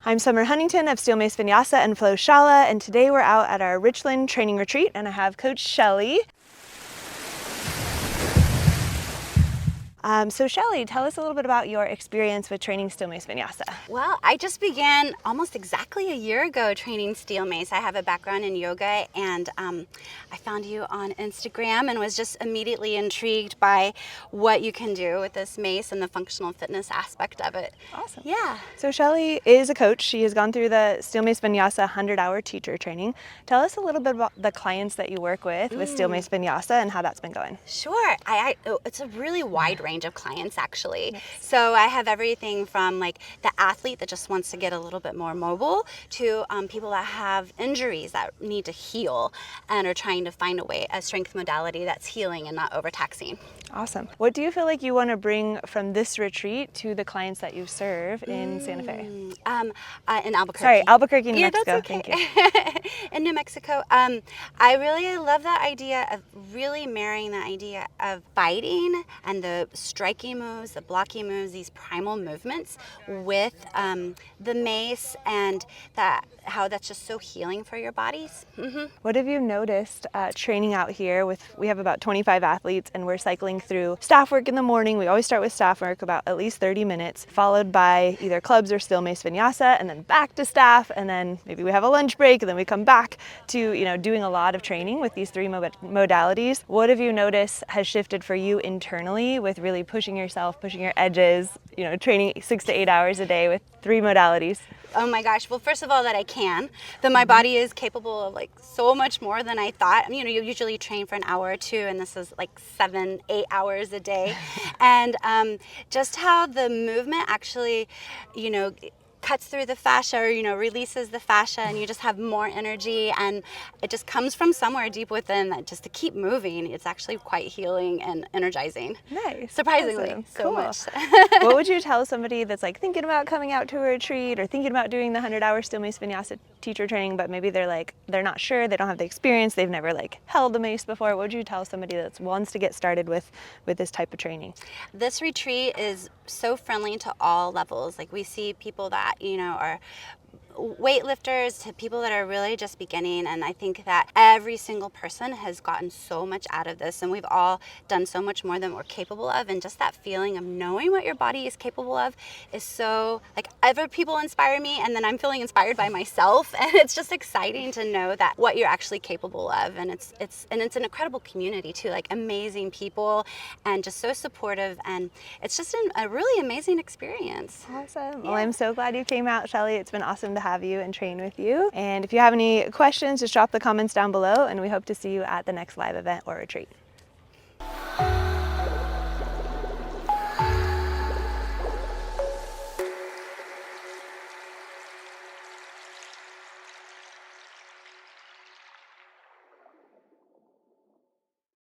I'm Summer Huntington of Steel Mace Vinyasa and Flow Shala, and today we're out at our Richland training retreat, and I have Coach Shelly. So Shelly, tell us a little bit about your experience with training Steel Mace Vinyasa. Well, I just began almost exactly a year ago training Steel Mace. I have a background in yoga, and I found you on Instagram and was just immediately intrigued by what you can do with this mace and the functional fitness aspect of it. Awesome. Yeah. So Shelly is a coach. She has gone through the Steel Mace Vinyasa 100-hour teacher training. Tell us a little bit about the clients that you work with Steel Mace Vinyasa and how that's been going. Sure. It's a really wide range of clients, actually. Yes. So I have everything from like the athlete that just wants to get a little bit more mobile to people that have injuries that need to heal and are trying to find a strength modality that's healing and not overtaxing. Awesome. What do you feel like you want to bring from this retreat to the clients that you serve in Santa Fe? In Albuquerque. Sorry, Albuquerque, New Mexico. That's okay. Thank you. In New Mexico. I love that idea of really marrying the idea of fighting and the striking moves, the blocking moves, these primal movements with the mace, and how that's just so healing for your bodies. What have you noticed training out here? We have about 25 athletes, and we're cycling through staff work in the morning. We always start with staff work, about at least 30 minutes, followed by either clubs or Steel Mace Vinyasa, and then back to staff, and then maybe we have a lunch break, and then we come back to doing a lot of training with these three modalities. What have you noticed has shifted for you internally with really pushing yourself, pushing your edges, training 6 to 8 hours a day with three modalities? Oh my gosh. Well, first of all, that my body is capable of like so much more than I thought. You usually train for an hour or two, and this is like 7, 8 hours a day. And just how the movement actually, cuts through the fascia, or releases the fascia, and you just have more energy, and it just comes from somewhere deep within that just to keep moving. It's actually quite healing and energizing. Nice. Surprisingly, awesome. So cool. much. What would you tell somebody that's like thinking about coming out to a retreat or thinking about doing the 100-hour Steel Mace Vinyasa teacher training, but maybe they're not sure, they don't have the experience, they've never held the mace before? What would you tell somebody that wants to get started with this type of training? This retreat is so friendly to all levels. Like, we see people that are weightlifters to people that are really just beginning, and I think that every single person has gotten so much out of this, and we've all done so much more than we're capable of, and just that feeling of knowing what your body is capable of is so, other people inspire me, and then I'm feeling inspired by myself, and it's just exciting to know that what you're actually capable of. And it's an incredible community too, amazing people, and just so supportive, and it's just a really amazing experience. Awesome. Yeah. Well, I'm so glad you came out, Shelly. It's been awesome to have you and train with you. And if you have any questions, just drop the comments down below, and we hope to see you at the next live event or retreat.